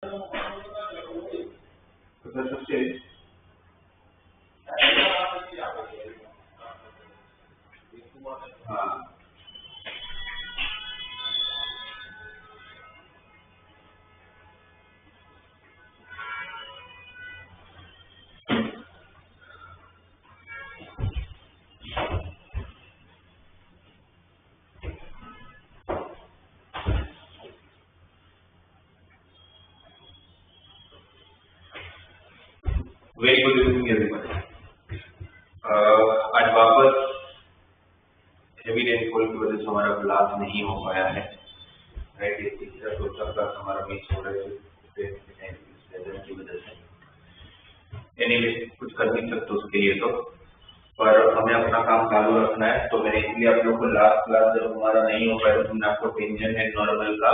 Professor से हाँ very good evening everyone. आज वापस हेवी रेनफॉल की वजह से हमारा क्लास नहीं हो पाया है। राइट, तीसरा चौथा क्लास हमारा मिस हो रहा है की वजह से। एनीवे कुछ कर नहीं सकते उसके लिए तो, पर हमें अपना काम चालू रखना है। तो मैंने इसलिए आप लोग को लास्ट क्लास जब हमारा नहीं हो पाया तो हमने आपको टेंजेंट एंड नॉर्मल का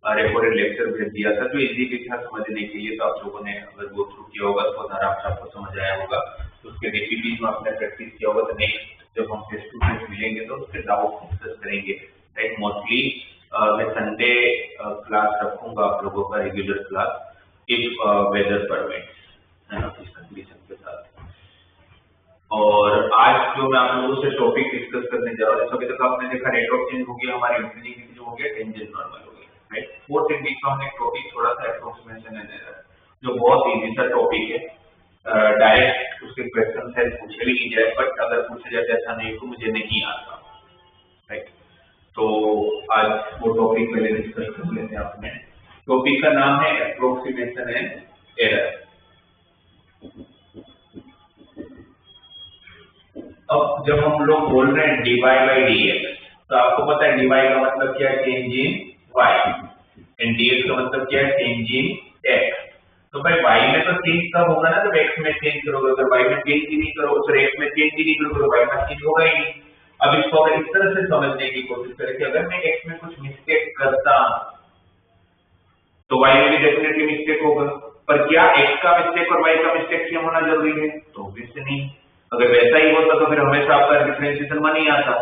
रिकॉर्डेड लेक्चर भेज दिया था, जो इजी था समझने के लिए। तो आप लोगों ने अगर गो थ्रू किया होगा तो आराम से आपको समझ आया होगा। तो उसके रिपीट में आपने प्रैक्टिस किया होगा, तो नेक्स्ट जब हम फेस टू फेस मिलेंगे तो उसके डाउट डिस्कस करेंगे। राइट, मोस्टली मैं संडे क्लास रखूंगा आप लोगों का, regular class, if weather permits, है ना, इस कंडीशन के साथ। और आज जो मैं आप लोगों से टॉपिक डिस्कस करने जा रहा हूँ, अभी तक आपने देखा नेटवर्क चेंज हो गया, हमारी इंफिनिटी हो गया, टेंजेंट नॉर्मल हो गया। राइट, फोर्थ इंग्लिश का हमने टॉपिक थोड़ा सा अप्रोक्सीमेशन एंड एरर, जो बहुत इजी सा टॉपिक है। डायरेक्ट उसके क्वेश्चन है पूछे भी नहीं जाए, बट अगर पूछे जाते ऐसा नहीं तो मुझे नहीं आता। राइट, तो आज वो टॉपिक पहले डिस्कस कर लेते हैं अपने। टॉपिक का नाम है अप्रोक्सीमेशन एंड एरर। अब जब हम लोग बोल रहे हैं dy बाई dx, तो आपको पता है dy का मतलब क्या है, change in y, and dx का मतलब क्या है, चेंज इन x। तो भाई y में तो चेंज कब होगा ना, जब x में चेंज करोगे। अगर y में चेंज ही नहीं करोगे, तो x में चेंज ही नहीं करोगे तो y में चेंज होगा ही नहीं। अब इसको अगर इस तरह से समझने की कोशिश करें कि अगर मैं x में कुछ मिस्टेक करता तो y में भी डेफिनेटली मिस्टेक होगा, पर क्या x का मिस्टेक और y का मिस्टेक सेम होना जरूरी है? तो ऑब्वियसली नहीं। अगर वैसा ही होता तो फिर हमेशा आपका डिफरेंशिएशन मान ही आता।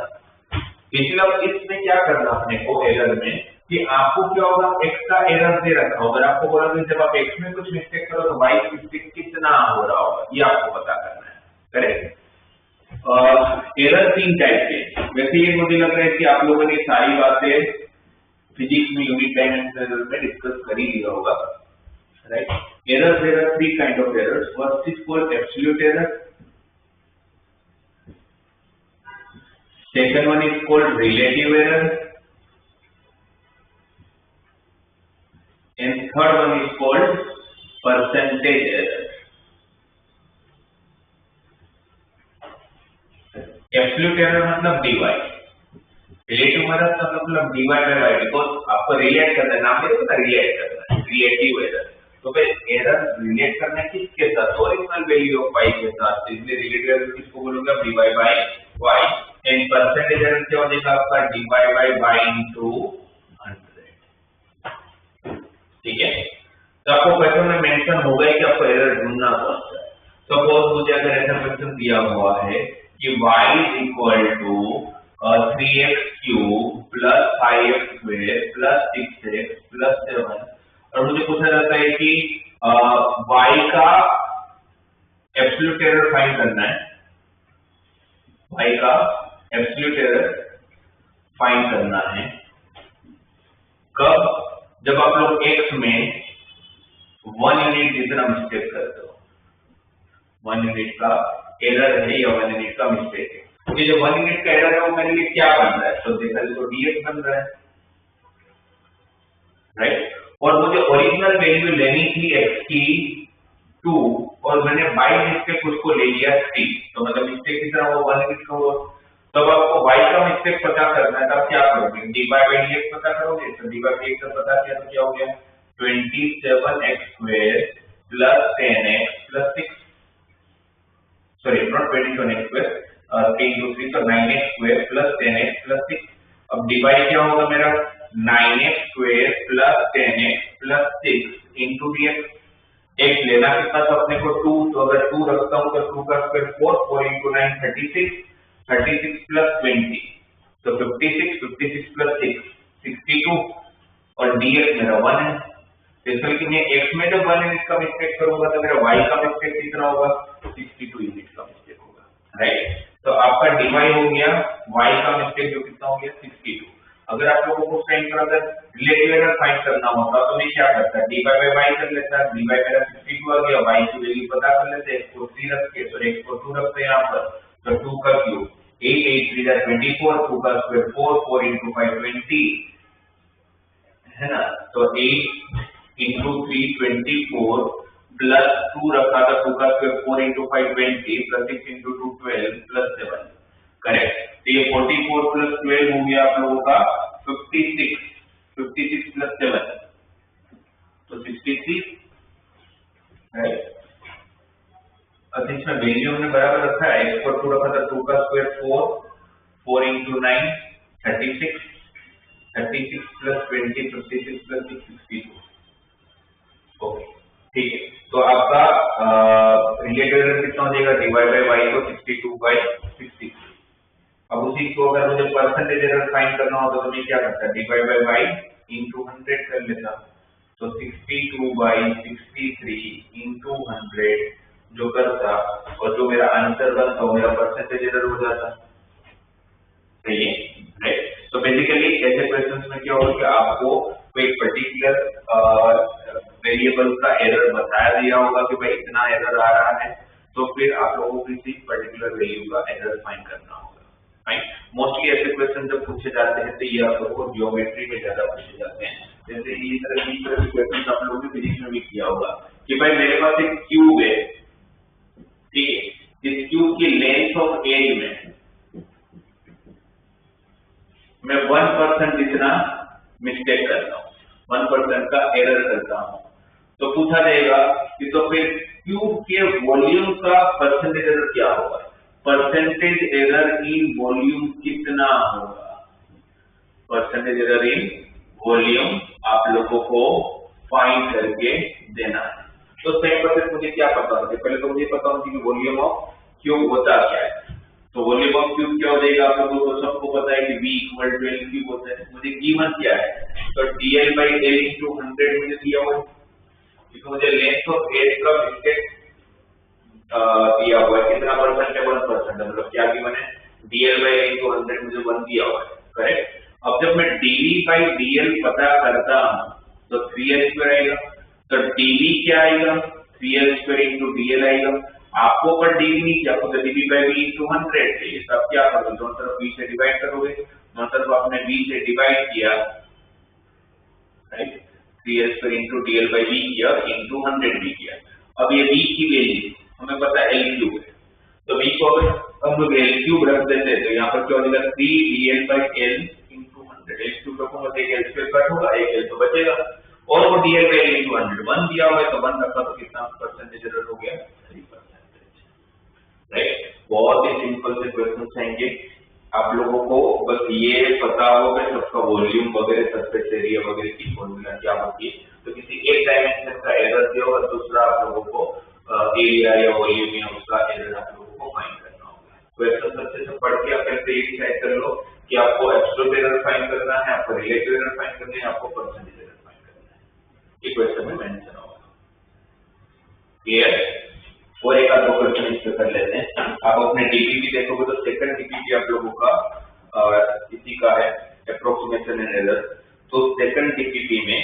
इसलिए अब इसमें क्या करना अपने को एरर में, कि आपको क्या होगा, x का एरर दे रखा होगा। अगर आपको बोला कि जब आप x में कुछ मिस्टेक करो तो y की मिस्टेक कितना हो रहा होगा, ये आपको पता करना है। करेक्ट। एरर तीन टाइप के, वैसे ये मुझे लग रहा है कि आप लोगों ने सारी बातें फिजिक्स में यूनिट टाइम एंड एरर में डिस्कस कर ही लिया होगा। Right, error there are three kind of errors. First is called absolute error, second one is called relative error, and third one is called percentage error. Absolute error मतलब dy, relative error का मतलब dy by y, because आपको relate करना है, नाम से पता relate करना है, relative error। तो फिर एरर रिलेट करना है किसके साथ, ओरिजिनल वैल्यू ऑफ y के साथ, इसलिए रिलेटिव एरर किसको बोलोगे, dy by y। And percentage error क्या हो जाएगा आपका, dy by y into 100। ठीक है, तो आपको क्वेश्चन में मेंशन होगा कि आपको एरर ढूंढना कौन सा है। सपोज मुझे अगर ऐसा क्वेश्चन दिया हुआ है कि y is equal to 3x cube plus 5x square plus 6x plus 7, और मुझे पूछा जाता है कि y का एब्सोल्यूट एरर फाइंड करना है, y का एब्सोल्यूट एरर फाइंड करना है। कब, जब आप लोग x में 1 यूनिट जितना मिस्टेक करते हो, 1 यूनिट का एरर है या 1 यूनिट का मिस्टेक है। ये जो 1 यूनिट का एरर है वो मेरे लिए क्या बन रहा है, तो देखा जाए तो dx बन रहा है। राइट, और मुझे ओरिजिनल वैल्यू लेनी थी x की 2, और मैंने बाय मिस्टेक उसको ले लिया 3, तो मतलब मिस्टेक कितना हुआ, 1 यूनिट का हुआ। तब आपको y का मिस्टेक पता करना है, तब क्या करोगे, dy by dx पता करोगे। तो dy by dx का पता किया तो क्या हो गया, 27x square plus 10x plus 6, sorry not 27x square, 3 into 3 so 9x square plus 10x plus 6। अब dy क्या होगा मेरा, 9x square plus 10x plus 6 into dx। x लेना कितना था अपने को 2, तो अगर 2 रखता हूं तो 2 का स्क्वायर 4, 4 into 9 36, 36 plus 20, तो 56, 56 plus 6 62, और dx मेरा 1 है। जैसे कि मैं x में जब 1 यूनिट का मिस्टेक करूंगा तो मेरा y का मिस्टेक कितना होगा, 62 यूनिट का मिस्टेक होगा, राइट। तो आपका डिवाई हो गया, y का मिस्टेक जो कितना हो गया 62। अगर आप लोगों को टाइम पर अगर रिलेटिव एरर फाइंड करना होता तो मैं क्या करता, dy बाय y कर लेता, dy मेरा 62 आ गया, y की वैल्यू पता कर लेते, x को 3 रख के, तो x को 2 रखते यहाँ पर, तो 2 का क्यूब 8 8 3 24, 2 का स्क्वायर 4 4 into 5 20 है ना, तो 8 into 3 24 प्लस 2 रखा था, 2 का square 4 into 5 20 plus 6 into 2 12 plus 7, correct. तो ये 44 प्लस 12 हो गया आप लोगों का 56, 56 प्लस 7 तो 63, राइट। अब इसमें वैल्यू हमने बराबर रखा है, x पर 2 रखा था, 2 का square 4 4 into 9 36 36 plus 20 56 plus 6 62, okay ठीक है। तो आपका रिलेटिव एरर कितना हो जाएगा, डिवाइड बाय वाई को 62 बाय 63। अब उसी को अगर मुझे परसेंटेज एरर फाइंड करना हो तो मैं क्या करता, डिवाइड बाय वाई into 100 कर लेता, तो 62 बाय 63 into 100 जो करता, और जो मेरा आंसर बनता वो मेरा परसेंटेज एरर हो जाता, सही है, राइट। तो बेसिकली ऐसे क्वेश्चंस में क्या होगा कि आपको कोई पर्टिकुलर वेरिएबल का एरर बताया दिया होगा कि भाई इतना एरर आ रहा है, तो फिर आप लोगों को किसी पर्टिकुलर वैल्यू का एरर फाइंड करना होगा, राइट। मोस्टली ऐसे क्वेश्चन जब पूछे जाते हैं तो ये आप लोगों को ज्योमेट्री में ज्यादा पूछे जाते हैं। जैसे इस तरह के क्वेश्चन आप लोगों ने फिजिक्स में भी किया होगा कि भाई मेरे पास एक क्यूब है, ठीक है, इस क्यूब की लेंथ ऑफ एज में मैं 1% जितना मिस्टेक करता हूँ, 1% का एरर करता हूँ, तो पूछा जाएगा कि तो फिर क्यूब के वॉल्यूम का परसेंटेज एरर क्या होगा, परसेंटेज एरर इन वॉल्यूम कितना होगा, परसेंटेज एरर इन वॉल्यूम आप लोगों को फाइंड करके देना है। तो सेम प्रोसेस मुझे क्या पता होना चाहिए, पहले तो मुझे पता होना चाहिए कि वॉल्यूम ऑफ क्यूब होता क्या है। तो वॉल्यूम ऑफ क्यूब क्या हो जाएगा, आप लोगों को सबको पता है कि V equal to L cube होता है। मुझे गिवन क्या है, तो DL बाई L into 100 मुझे दिया हुआ है, क्योंकि मुझे लेंथ ऑफ एज का मिस्टेक दिया हुआ है, कितना परसेंट है, 1%, मतलब क्या गिवन है, DL बाई L into 100 मुझे 1 दिया हुआ है, करेक्ट। अब जब मैं DV बाई DL पता करता हूँ तो 3L स्क्वायर आएगा, तो DV क्या आएगा, 3L स्क्वायर into DL आएगा। आपको पर डीवी नहीं किया, आपको डीवी बाई वी into 100 चाहिए, तब क्या करोगे, दोनों तरफ v से डिवाइड करोगे, दोनों तरफ आपने v से डिवाइड किया, right, 3l square into dl by v किया, into 100 v किया। अब ये v की वैल्यू हमें पता है l क्यूब है, तो v को अगर हम लोग l क्यूब रख देते तो यहाँ पर क्या हो जाएगा, 3dl by l into 100, l cube रखूंगा तो एक l स्क्वायर कट होगा, एक l तो बचेगा, और वो dl by l into 100 1 दिया हुआ है, तो 1 रखा तो कितना परसेंटेज एरर हो गया, 3%, राइट। बहुत ही सिंपल से क्वेश्चन आएंगे, आप लोगों को बस ये पता होगा सबका वॉल्यूम वगैरह, सरफेस एरिया वगैरह की फॉर्मूला क्या होती है, तो किसी एक डायमेंशन का एरर दिया और दूसरा आप लोगों को एरिया या वॉल्यूम या उसका एरर आप लोगों को फाइंड करना होगा। क्वेश्चन अच्छे से पढ़ के आप ये डिसाइड कर लो कि आपको एब्सोल्यूट एरर फाइंड करना है, आपको रिलेटिव एरर फाइंड करना है, आपको परसेंटेज एरर फाइंड करना है, ये क्वेश्चन में मेंशन होगा, क्लियर। और एक आध क्वेश्चन इस पे कर लेते हैं। आप अपने डीपीपी देखोगे तो सेकंड डीपीपी आप लोगों का इसी का है, अप्रोक्सीमेशन एंड एरर। तो सेकंड डीपीपी में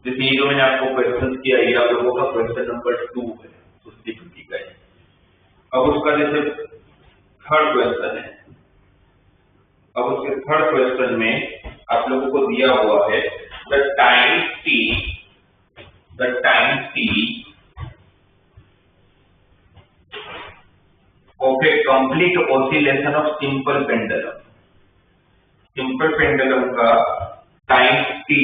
जैसे ये जो मैंने आपको क्वेश्चन किया, ये आप लोगों का क्वेश्चन नंबर 2 है उस डीपीपी का है। अब उसका जैसे थर्ड क्वेश्चन है, अब उसके थर्ड क्वेश्चन में आप लोगों को दिया हुआ है the time t of a complete oscillation of simple pendulum, simple pendulum का टाइम t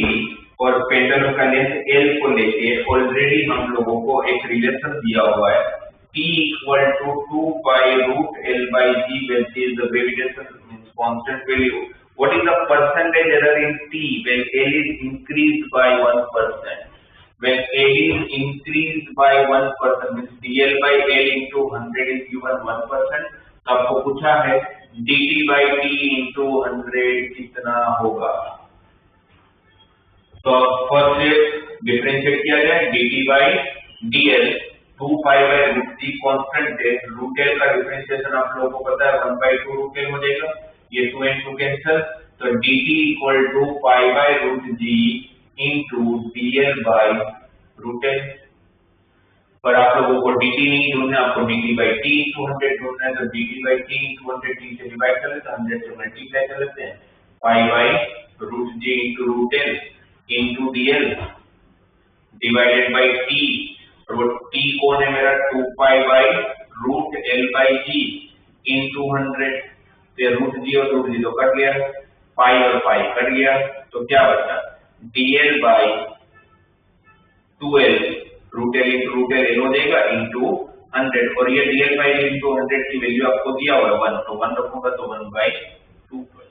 और पेंडुलम का लेंथ l को लेके ऑलरेडी हम लोगों को एक रिलेशन दिया हुआ है, t equal to 2 by root l by g, which is the gravitation means constant value. What is the percentage error in t when l is increased by 1%? When l is increased by 1% means dl by l into 100 is given 1%, तो आपको पूछा है dt by t into 100 कितना होगा, तो first differentiate किया जाए dt by dl 2 pi by root g constant है, रूट l का डिफरेंशिएशन आप लोगों को पता है 1/2 रूट l हो जाएगा, ये 2 and 2 कैंसिल, तो dt equal to pi by root g into dl by root l। पर आप लोगों को dt नहीं ढूंढना है, आपको dt बाई t इंटू 100 ढूंढना है, तो dt by t into 100 t से डिवाइड कर लेते हैं, 100 से मल्टीप्लाई कर लेते हैं, pi by root g into root l into dl divided by t, और t कौन है मेरा 2 pi by root l by g into 100, तो रूट जी और रूट जी तो कट गया, पाई और पाई कट गया, तो क्या बचा dl by 2l root l into root l हो जाएगा इंटू 100, और ये dl बाई इंटू 100 की वैल्यू आपको दिया हुआ है 1, तो 1 रखूंगा तो 1/2%।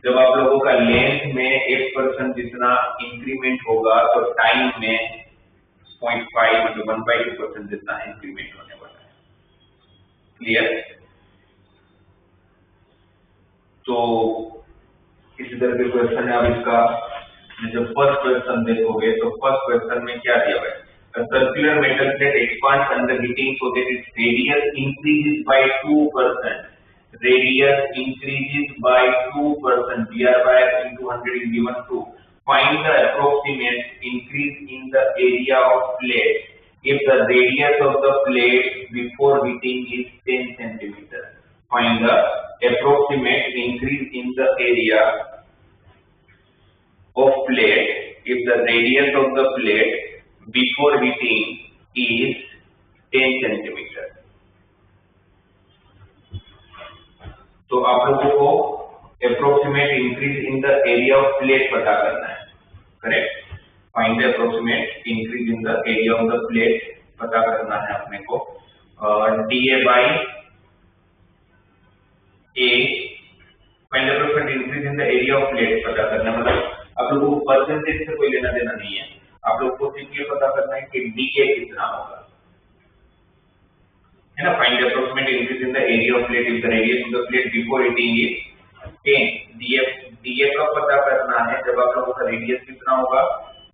जब आप लोगों का लेंथ में 1% जितना इंक्रीमेंट होगा तो टाइम में 0.5 मतलब 1/2% जितना इंक्रीमेंट होने वाला है। क्लियर? तो इसी तरह के क्वेश्चन है। अब इसका जब फर्स्ट क्वेश्चन देखोगे तो फर्स्ट क्वेश्चन में क्या दिया हुआ है, a circular metal plate expands under heating so that its radius increases by 2%. Radius increases by 2%. dr by into 100 is given to. Find the approximate increase in the area of plate if the radius of the plate before heating is 10 centimeter. Find the approximate increase in the area of plate if the radius of the plate before heating is 10 centimeter. तो आप लोगों को approximate increase in the area of plate पता करना है, correct? Find the approximate increase in the area of the plate पता करना है अपने को, dA by A, find the approximate increase in the area of plate पता करना है, मतलब आप लोगों को परसेंटेज से कोई लेना देना नहीं है, आप लोग को सिर्फ ये पता करना है कि dA कितना होगा, है ना? Find the approximate increase in the area of plate if the radius of the plate before heating is 10. dA का पता करना है जब आप लोगों का रेडियस कितना होगा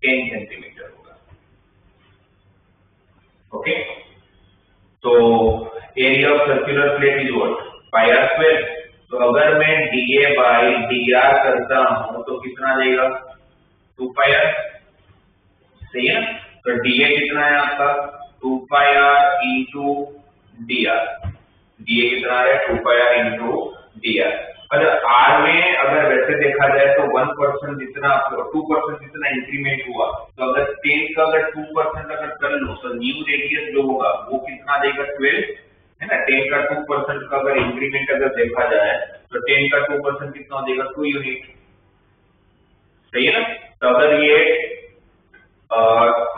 10 सेंटीमीटर होगा। ओके, तो area of circular plate is what, pi r square. तो अगर मैं dA बाई dr करता हूं तो कितना देगा 2 पाई आर, सही है ना? तो dA कितना है आपका 2 पाई आर इंटू dr, dA कितना है 2 पाई आर इंटू dr। अगर r में अगर वैसे देखा जाए तो 1% जितना 2% जितना इंक्रीमेंट हुआ, तो अगर 10 का अगर 2% अगर कर लो तो न्यू रेडियस जो होगा वो कितना देगा 12, है ना? 10 का 2% का अगर इंक्रीमेंट अगर देखा जाए तो 10 का 2% कितना देगा 2 यूनिट, सही है ना? तो अगर ये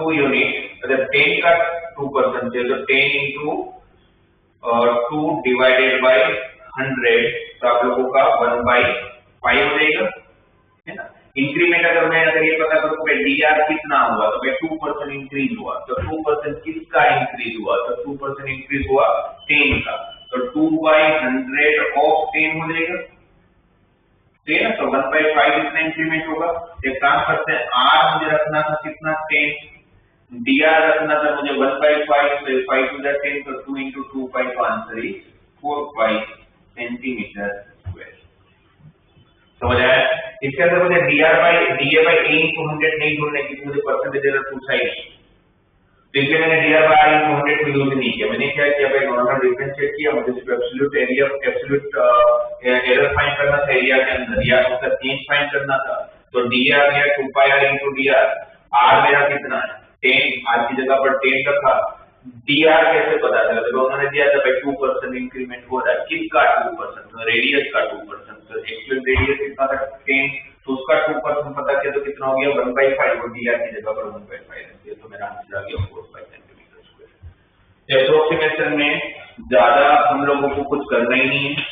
2 यूनिट अगर 10 का 2% है तो 10 इंटू 2 डिवाइडेड बाई 100, तो आप लोगों का 1/5 हो जाएगा, है ना? इंक्रीमेंट अगर ये पता करूं कि dr कितना हुआ तो भाई 2% इंक्रीज हुआ, तो 2% किसका इंक्रीज हुआ, तो 2% इंक्रीज हुआ 10 का, तो 2/100 ऑफ 10 हो जाएगा, ठीक है ना? तो 1/5 इतना इंक्रीमेंट होगा। एक काम करते हैं, r मुझे रखना था कितना 10, dr रखना था मुझे 1/5, तो 5 to the 10, तो 2 into 2 pi, तो आंसर इज 4 सेंटीमीटर स्क्वायर। समझ आया? इसके अंदर मुझे dA बाई A into 100 नहीं ढूंढने की, मुझे परसेंटेज एरर पूछा ही नहीं, तो इसलिए मैंने dR बाई R into 100 को यूज नहीं किया। मैंने क्या किया भाई, नॉर्मल डिफरेंशिएट किया, मुझे सिर्फ absolute area absolute error find करना था एरिया के अंदर, या उसका चेंज फाइंड करना था, तो dR आ गया 2 पाई r into dr, r मेरा कितना है 10, r की जगह पर 10 रखा, dr कैसे पता चला, जब उन्होंने दिया था भाई 2% इंक्रीमेंट हो रहा है, किसका 2%, तो रेडियस का 2%, तो एक्चुअल रेडियस कितना था 10, तो उसका 2% पता किया तो कितना हो गया 1/5, और dr की जगह पर 1/5 रख दिया, तो मेरा आंसर आ गया 4 सेंटीमीटर स्क्वायर। एप्रोक्सीमेशन में ज्यादा हम लोगों को कुछ करना ही नहीं है,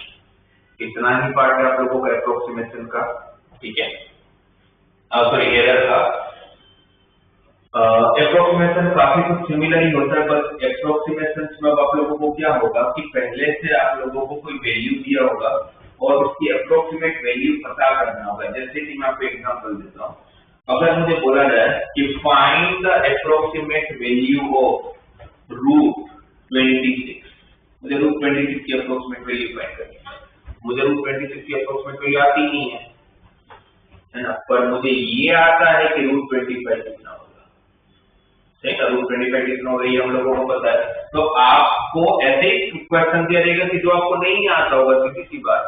इतना ही पार्ट है आप लोगों का एप्रोक्सीमेशन का, ठीक है? सॉरी एरर का। एप्रोक्सीमेशन काफी कुछ सिमिलर ही होता है, बस एप्रोक्सीमेशन में आप लोगों को क्या होगा कि पहले से आप लोगों को कोई वैल्यू दिया होगा और उसकी एप्रोक्सीमेट वैल्यू पता करना होगा। जैसे कि मैं आपको एग्जांपल देता हूँ, अगर मुझे बोला जाए कि find the approximate value of root 26, मुझे रूट 26 की अप्रोक्सीमेट वैल्यू फाइंड करनी है। मुझे रूट 26 की अप्रोक्सीमेट वैल्यू आती नहीं है ना, पर मुझे ये आता है कि रूट 25 कितना होगा। सही है, रूट 25 कितना होगा ये हम लोगों को पता है। तो आपको ऐसे क्वेश्चन दिया जाएगा कि जो आपको नहीं आता होगा, सीधी सी बात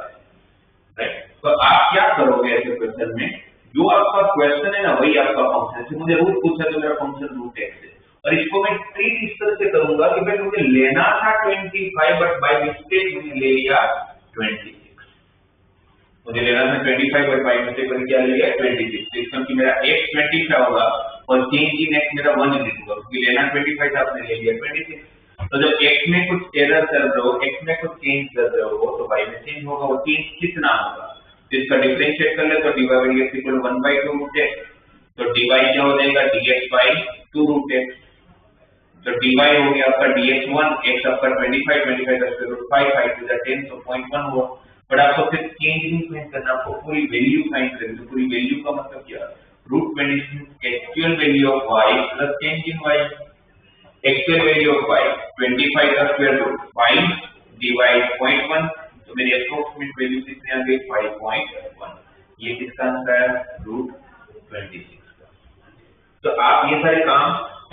है। तो आप क्या करोगे ऐसे क्वेश्चन में, जो आपका क्वेश्चन है ना वही आपका फंक्शन है। मुझे रूट पूछा तो मेरा फंक्शन रूट x है, और इसको मैं ट्रीट इस तरह से करूंगा कि भाई मुझे लेना था 25 बट बाय मिस्टेक मैंने ले लिया 26। मुझे लेना था 25 बट बाय मिस्टेक मैंने क्या ले लिया 26। तो इसका कि मेरा x 25 होगा और चेंज इन x मेरा 1 होगा, क्योंकि लेना 25 था आपने ले लिया 26। तो जब x में कुछ एरर कर रहे हो, x में कुछ चेंज कर रहे हो, तो y में चेंज होगा। वो चेंज कितना होगा, इसका डिफरेंशिएट कर ले तो dy by dx equal 1/2 root x। तो dy क्या हो जाएगा dx by 2 रूट x। तो dy हो गया आपका dx1, x आपका 25 का स्क्वायर रूट 5 टू द 10, तो 0.1 हुआ। बट आपको सिर्फ चेंज नहीं फाइंड करना, आपको पूरी वैल्यू फाइंड करनी। तो पूरी वैल्यू का मतलब क्या, root 26 actual value of y plus change in y। Actual value of y 25 का स्क्वायर रूट 5 डिवाइड 0.1, तो मेरी अप्रोक्सीमेट वैल्यू कितनी आ गई 5.1। ये किसका आंसर है, रूट 26 का। तो आप ये सारे काम,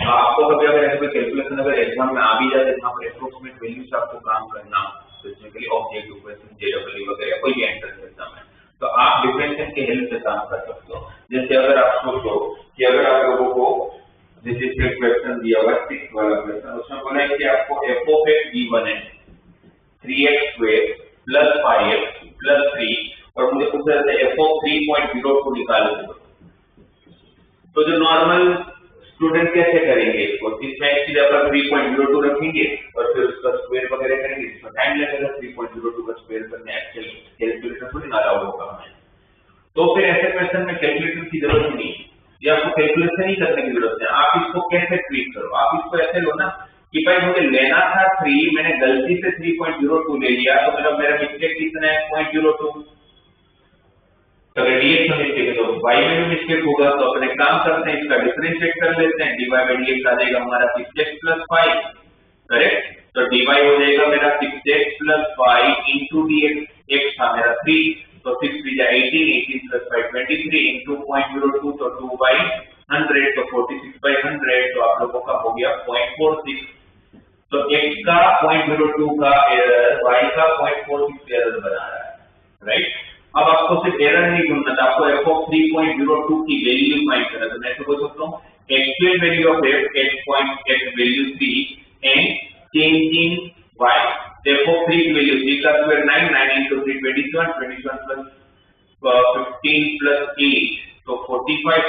आपको कभी अगर ऐसे कोई कैलकुलेशन अगर एग्जाम में आ भी जाए जहां पर अप्रोक्सीमेट वैल्यू से आपको काम करना, स्पेसिफिकली ऑब्जेक्टिव क्वेश्चन जेडब्ल्यू वगैरह कोई भी एंट्रेंस एग्जाम है, तो आप डिफरेंशिएशन के हेल्प से काम कर सकते हो। जैसे अगर आप सोचो कि अगर आप लोगों को जैसे क्वेश्चन दिया हुआ 6 वाला क्वेश्चन, उसमें बोला है कि आपको f of x given है 3x square plus 5x plus 3, और मुझे पूछा जाता है f of 3.02 निकालो। तो जो नॉर्मल स्टूडेंट कैसे करेंगे इसको, इसमें एक चीज अपना 3.02 रखेंगे और फिर उसका स्क्वायर वगैरह करेंगे, इसमें टाइम लगेगा 3.02 का स्क्वायर करने, एक्चुअल कैलकुलेटर थोड़ी ना अलाउड होगा हमें। तो फिर ऐसे क्वेश्चन में कैलकुलेटर की जरूरत नहीं है, या आपको कैलकुलेशन ही करने की जरूरत है। आप इसको कैसे ट्रीट करो, आप इसको ऐसे लो ना कि भाई मुझे लेना था 3, मैंने गलती से 3.02 ले लिया, तो मेरा मिस्टेक कितना है 0.02। तो अगर dx में मिस्टेक है तो y में भी मिस्टेक होगा। तो अपने काम करते हैं, इसका डिफरेंशिएट कर लेते हैं, dy by dx आ जाएगा हमारा 6x plus 5, करेक्ट। तो dy हो जाएगा मेरा 6x plus 5 into dx, x था मेरा 3, तो 6 3 जा 18, 18 plus 5 23 into 0.02, तो 2 by 100, तो 46 by 100, तो आप लोगों का हो गया 0.46। तो x का 0.02 का एरर, y का 0.46 एरर बना रहा है, राइट। अब आपको सिर्फ एरर नहीं ढूंढना था, आपको f of 3.02 की वैल्यू फाइंड करना था। मैं तो बोल सकता हूँ actual value of f x value 3 and change in y। f of 3 की वैल्यू 3 का स्क्वायर 9, 9 into 3 27, 27 plus 15 plus 8, तो 45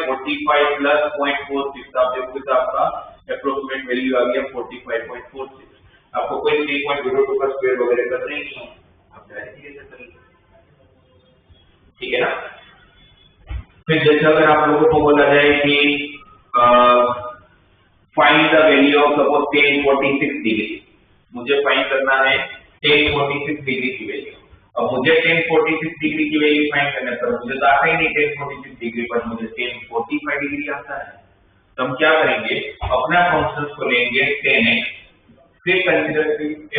plus 0.46, आप देखोगे तो आपका अप्रोक्सीमेट वैल्यू आ गया 45.46। आपको कोई 3.02 का स्क्वायर वगैरह करना ही नहीं है, आप डायरेक्टली ऐसे करिए, ठीक है ना। फिर जैसे अगर आप लोगों को बोला जाए कि find the value of suppose 1046 degree, मुझे फाइंड करना है 1046 डिग्री की वैल्यू। अब मुझे 1046 डिग्री की वैल्यू फाइंड करने पर मुझे तो आता ही नहीं 1046 डिग्री, पर मुझे 1045 डिग्री आता है। तो हम क्या करेंगे, अपना फंक्शन को लेंगे 10x, फिर कंसीडर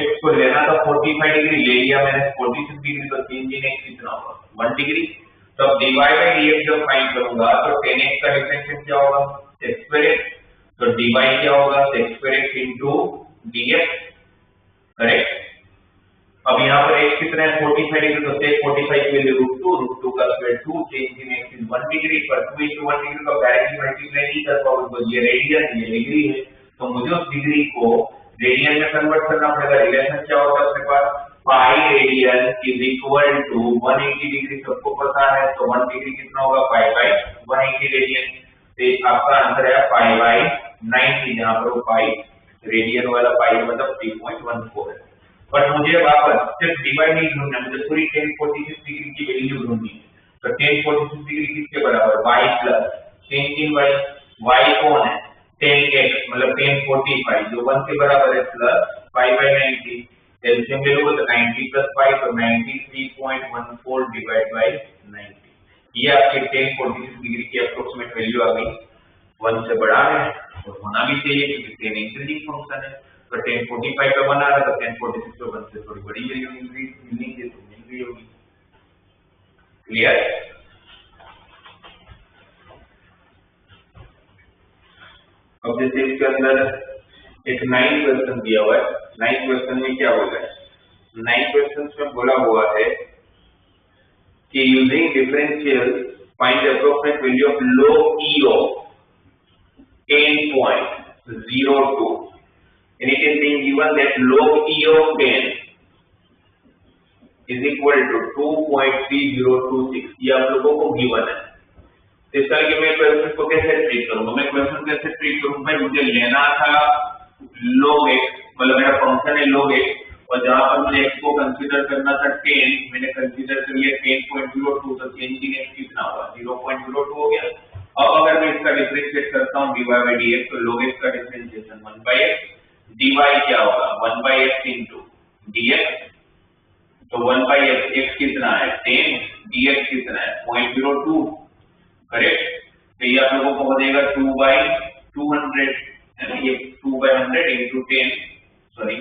x को लेना था 45 डिग्री, ले लिया मैंने 46 डिग्री, तो चेंज इन x कितना होगा 1 डिग्री। तो अब dy by dx जब फाइंड करूंगा तो 10x का डिफरेंशिएट क्या होगा sec square x, तो dy क्या होगा sec square x into dx, correct. अब यहाँ पर x कितना है 45 डिग्री, तो sec 45 की वैल्यू √2 का square 2, change in x is 1 degree, पर 2 into 1 डिग्री को डायरेक्टली मल्टीप्लाई नहीं कर पाओगे, तो ये रेडियन ये डिग्री है, तो मुझे उस डिग्री को रेडियन में कन्वर्ट करना पड़ेगा। रिलेशन क्या होगा अपने पास, pi radian is equal to 180 degree, सबको पता है, तो 1 डिग्री कितना होगा पाई बाय 180 रेडियन। तो आपका आंसर है पाई बाय 90, जहां पर वो पाई रेडियन वाला पाई मतलब 3.14 है। बट मुझे वापस सिर्फ डिवाइड नहीं ढूंढना, मुझे पूरी 1046 डिग्री की वैल्यू ढूंढनी है। तो 1046 डिग्री किसके बराबर, y plus change in y कौन है 10x, मतलब 1045 जो 1 के बराबर है, प्लस 5/90, एलसीएम ले लोगे तो 90 plus 5, तो 93.14 डिवाइड बाय 90। ये आपके tan 46 डिग्री की अप्रोक्सीमेट वैल्यू आ गई, 1 से बड़ा है और होना भी चाहिए क्योंकि tan इंक्रीजिंग फंक्शन है। तो tan 45 पे 1 आ रहा है तो tan 46 पे 1 से थोड़ी बड़ी वैल्यू मिलनी चाहिए तो मिल गई होगी। क्लियर? अब जैसे इसके अंदर एक 9 क्वेश्चन दिया हुआ है, 9 क्वेश्चन में क्या बोला है? 9 क्वेश्चन में बोला हुआ है कि using differential find the approximate value of log E of 10.02 and it is being given that log E of 10 is equal to 2.3026। ये आप लोगों को गिवन है। इस तरह के मैं क्वेश्चन को कैसे ट्रीट करूंगा? मैं क्वेश्चन कैसे ट्रीट करूंगा? भाई मुझे लेना था log x, मतलब मेरा फंक्शन है log x और जहां पर मुझे x को कंसीडर करना था 10, मैंने कंसीडर कर लिया 10.02, तो चेंज इन x कितना होगा? 0.02 हो गया। अब अगर मैं इसका डिफरेंशिएट करता हूं dy by dx, तो log x का डिफरेंशिएशन 1 by x, dy क्या होगा? 1 by x into dx, तो 1 by x कितना है? 10, dx कितना है? 0.02, करेक्ट? तो ये आप लोगों को हो जाएगा 2 by 200, है ना? ये 2 by 100 into 10, sorry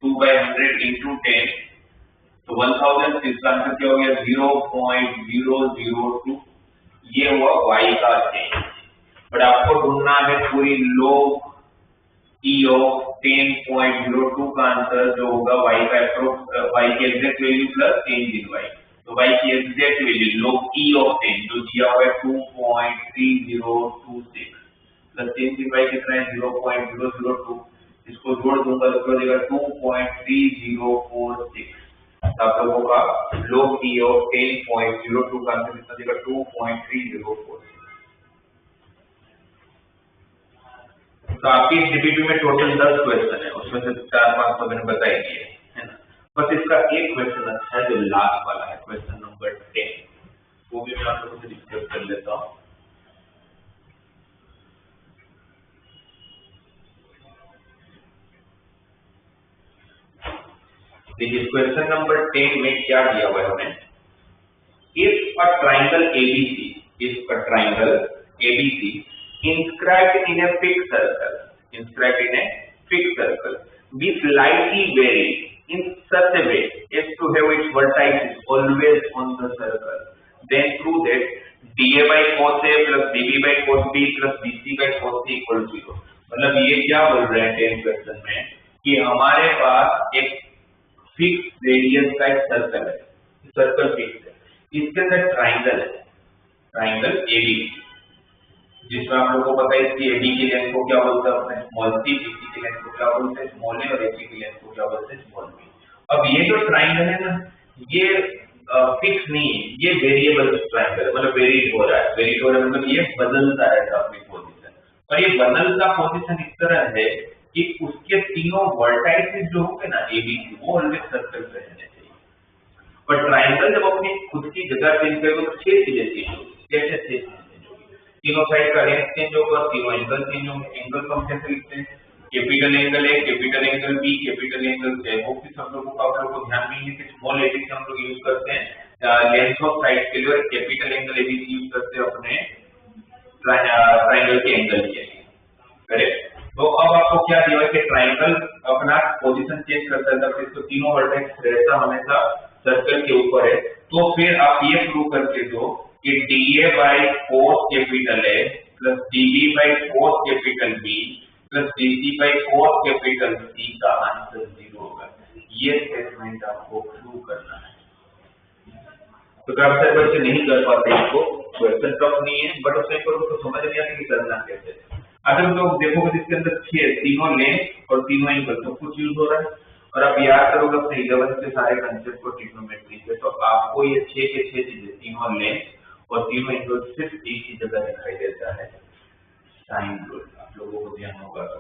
2 by 100 into 10, तो 1000, इसका आंसर क्या हो गया? 0.002। ये हुआ y का चेंज। बट आपको ढूंढना है पूरी log E of 10.02 का आंसर जो होगा y का y की exact value plus change in y। तो y की exact value log E of 10 जो दिया हुआ है 2.3026 प्लस चेंज इन y कितना है? 0.002। इसको जोड़ दूंगा तो हो जाएगा 2.3046। आप लोगों का log E of 10.02 का आंसर कितना देगा? 2.3046। तो आपकी डीपीपी में टोटल 10 क्वेश्चन है, उसमें से 4-5 तो मैंने बता ही दिए, है ना? बस इसका एक क्वेश्चन अच्छा है जो लास्ट वाला है, क्वेश्चन नंबर 10, वो भी मैं आप लोगों से डिस्कस कर लेता हूँ। देखिए क्वेश्चन नंबर 10 में क्या दिया हुआ है हमें? If a triangle ABC, if a triangle ABC inscribed in a fixed circle be slightly varied in such a way as to have its vertices always on the circle, then prove that dA by cos A plus dB by cos B plus BC by cos C equal to 0। मतलब ये क्या बोल रहे हैं 10 question में कि हमारे पास एक फिक्स रेडियस का एक सर्कल है, सर्कल फिक्स है, इसके अंदर ट्राइंगल है, ट्राइंगल ABC, जिसमें आप लोगों को पता है इसकी AB की लेंथ को क्या बोलते हैं? स्मॉल c, BC की लेंथ को क्या बोलते हैं? स्मॉल a, और AC की लेंथ को क्या बोलते हैं? Small b। अब ये जो ट्राइंगल है ना, ये फिक्स नहीं है, ये वेरिएबल ट्राइंगल है, मतलब वेरीड हो रहा है, वेरीड हो रहा है मतलब ये बदलता रहता है अपनी पोजीशन। और ये बदलता पोजीशन इस तरह है कि उसके तीनों वर्टाइसेस जो होंगे ना ABC, वो ऑलवेज सर्कल पे रहने चाहिए। पर ट्राइंगल जब अपनी खुद की जगह चेंज करेगा तो 6 चीजें चेंज होगी। कैसे 6 चीजें? तीनों साइड का लेंथ चेंज होगा, तीनों एंगल चेंज होंगे। एंगल को हम कैसे लिखते हैं? Capital angle A, capital angle B, capital angle C. वो किस हम लोगों को आप लोगों को ध्यान में है कि स्मॉल ए से हम लोग यूज करते हैं लेंथ ऑफ साइड के लिए, और capital angle A B use करते हैं अपने ट्राइंगल के एंगल के लिए, करेक्ट? तो अब आपको क्या दिया है कि ट्राइंगल अपना पोजीशन चेंज करता है, तब इसको तीनों वर्टेक्स रहता हमेशा सर्कल के ऊपर है। तो फिर आप ये प्रूव करके दो कि dA by cos capital A plus dB by cos capital B plus dC by cos capital C का आंसर 0 होगा। ये स्टेटमेंट आपको प्रूव करना है। तो काफी सारे बच्चे नहीं कर पाते इसको, क्वेश्चन टफ नहीं है, बट उसमें तो समझ नहीं आता कि करना कैसे। अगर तो देखोगे इसके अंदर 6 तीनों लेंथ और तीनों एंगल सब कुछ यूज हो रहा है, और आप याद करोगे अपने 11th के सारे कंसेप्ट को ट्रिग्नोमेट्री से, तो आपको ये 6 के 6 चीजें, तीनों लेंथ और तीनों एंगल सिर्फ एक ही जगह दिखाई देता है, साइन रूल। आप लोगों को ध्यान होगा तो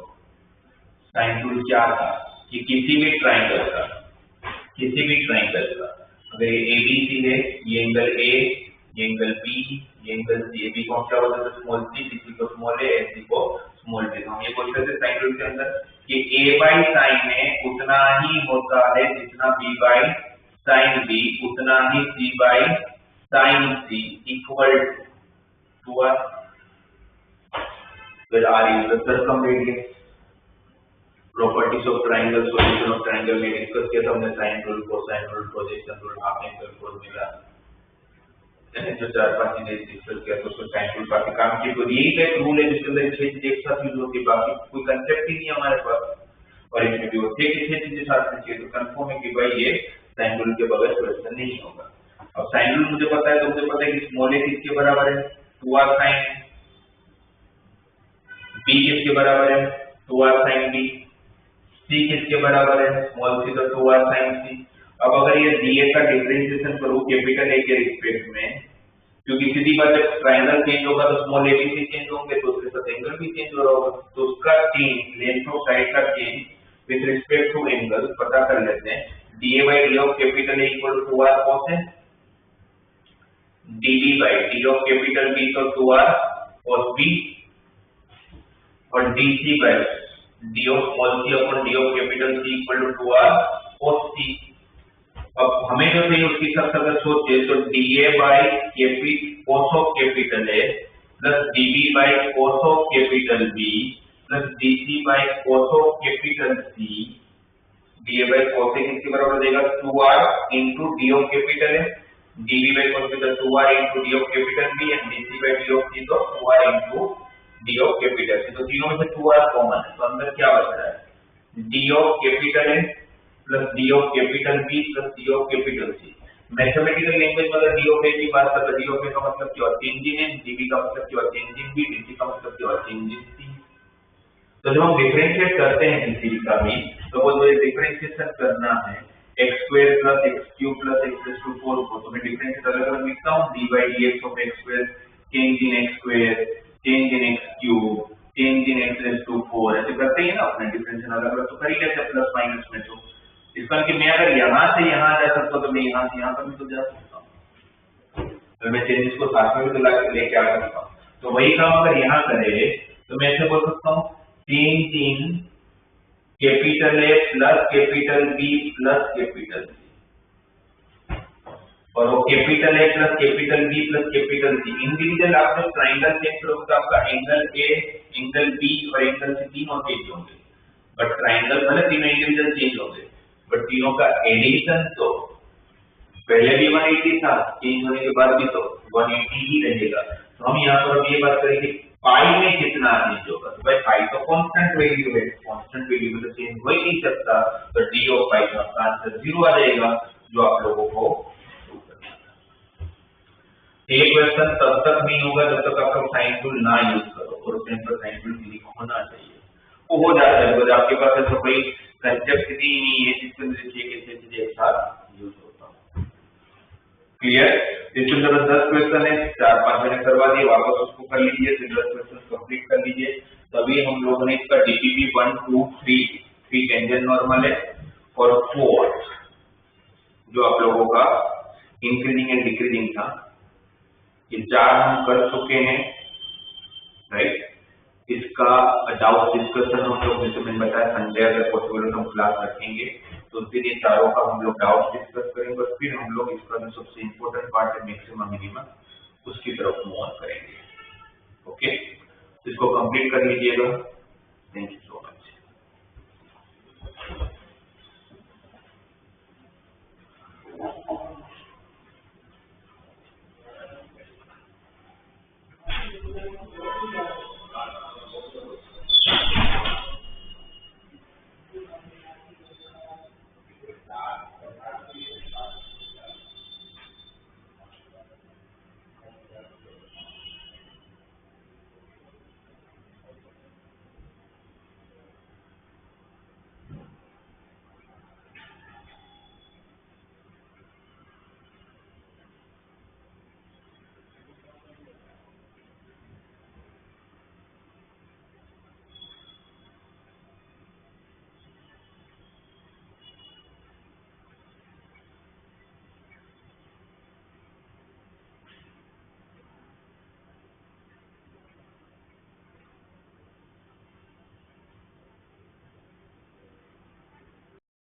साइन रूल क्या था कि किसी भी ट्राइंगल का अगर ये ABC है, ये एंगल A, ये एंगल B, ये एंगल C, AB को क्या बोलते हैं? स्मॉल c, BC को स्मॉल a, AC को स्मॉल b। हम ये बोलते थे साइन रूल के अंदर कि A बाई साइन A उतना ही होता है जितना B बाई साइन B, उतना ही C by sin c equal to r, where r is the circumradius. Properties of triangle, solution of triangle में डिस्कस किया था हमने, sine rule, cosine rule, projection rule, half angle formula, मैंने जो 4-5 चीजें discuss किया तो उसको साइन रूल काफी काम की। तो यही एक रूल है जिसके अंदर 6 चीजें एक साथ यूज होती है, बाकी कोई कंसेप्ट ही नहीं है हमारे पास। और इसमें भी वो 6 चीजें साथ में चाहिए तो कंफर्म है कि भाई ये साइन रूल के बगैर क्वेश्चन नहीं होगा। अब साइन रूल मुझे पता है तो मुझे पता है कि स्मॉल a किसके बराबर है, 2r sin b किसके बराबर है, 2r sin b, c किसके बराबर है, स्मॉल c तो 2r sin c। अब अगर ये dA का डिफरेंशिएशन करूं कैपिटल A के रिस्पेक्ट में, क्योंकि सीधी बात जब ट्रायंगल चेंज होगा तो स्मॉल a भी चेंज होंगे तो उसके साथ एंगल भी चेंज हो रहा होगा, तो उसका चेंज लेंथ ऑफ साइड का change with respect to angle पता कर लेते हैं। dA by d of capital A equal to 2r cos A, dB by d of capital B तो 2r cos B, और dC by d of small c upon d of capital C equal to 2r cos C। अब हमें जो चाहिए उसकी सब अगर सोचे तो dA by cos of capital A plus dB by cos of capital B plus dC by cos of capital C, dA by cos A किसके बराबर देगा, 2r into d of capital A, dB by cos A 2r into d of capital B and dC by d of C तो 2r into d of capital C। तो तीनों में से 2r common है तो अंदर क्या बच रहा है, d of capital A plus d of capital B plus d of capital C। Mathematical language में अगर d of A की बात करें तो d of A का मतलब क्या होता है, चेंज इन A, dB का मतलब क्या होता है, चेंज इन B, dC का मतलब क्या होता है, चेंज इन C। तो जब हम डिफरेंशिएट करते हैं किसी का भी तो वो जो डिफरेंशिएशन करना है x square plus x cube plus x raised to 4 को, तो मैं डिफरेंशिएट अलग-अलग लिखता हूं, d by dx of x square change in x square change in x cube change in x raised to 4, ऐसे करते हैं ना अपने डिफरेंशिएशन अलग-अलग तो कर ही लेते हैं प्लस माइनस में। तो इसका कि मैं अगर यहां से यहां जा सकता हूं तो मैं यहां से यहां पर भी तो जा सकता हूं, तो मैं चेंजेस को साथ में भी तो लेके आ सकता हूं। तो वही काम अगर यहां करे तो मैं ऐसे बोल सकता हूं change in capital A plus capital B plus capital C, और वो capital A plus capital B plus capital C individual आप जब ट्रायंगल चेंज करोगे तो आपका एंगल A, एंगल B और एंगल C तीनों चेंज होंगे, बट ट्रायंगल भले तीनों इंडिविजुअल चेंज होंगे बट तीनों का एडिशन तो पहले भी 180 था, चेंज होने के बाद भी तो 180 ही रहेगा। तो हम यहाँ पर ये बात करेंगे पाई में कितना चेंज होगा, तो भाई पाई तो कांस्टेंट वैल्यू है, कांस्टेंट वैल्यू में तो चेंज हो ही नहीं सकता, तो d ऑफ पाई का आंसर 0 आ जाएगा जो आप लोगों को प्रूव करना है। ये क्वेश्चन तब तक नहीं होगा जब तक आप साइन रूल ना यूज करो, और उसमें पर साइन रूल यूज होना चाहिए, वो हो जाता है तो आपके पास ऐसा कोई कंसेप्ट ही नहीं है जिसके अंदर 6 के 6 चीजें एक साथ यूज होता है। क्लियर? इसके अंदर 10 क्वेश्चन है, 4-5 मैंने करवा दिए, वापस उसको कर लीजिए, फिर 10 क्वेश्चन कंप्लीट कर लीजिए। तभी हम लोगों ने इसका डीपीपी 1 2 3 टेंजेंट नॉर्मल है, और 4 जो आप लोगों का इंक्रीजिंग एंड डिक्रीजिंग था, ये 4 हम कर चुके हैं, राइट। इसका डाउट डिस्कशन हम लोग जैसे मैंने बताया संडे अगर पॉसिबल हम क्लास रखेंगे तो फिर ये चारों का हम लोग डाउट डिस्कस करेंगे, और फिर हम लोग इसका जो सबसे इम्पोर्टेंट पार्ट है मैक्सिमम मिनिमम उसकी तरफ मूव ऑन करेंगे। ओके, इसको कंप्लीट कर लीजिएगा। Thank you so much.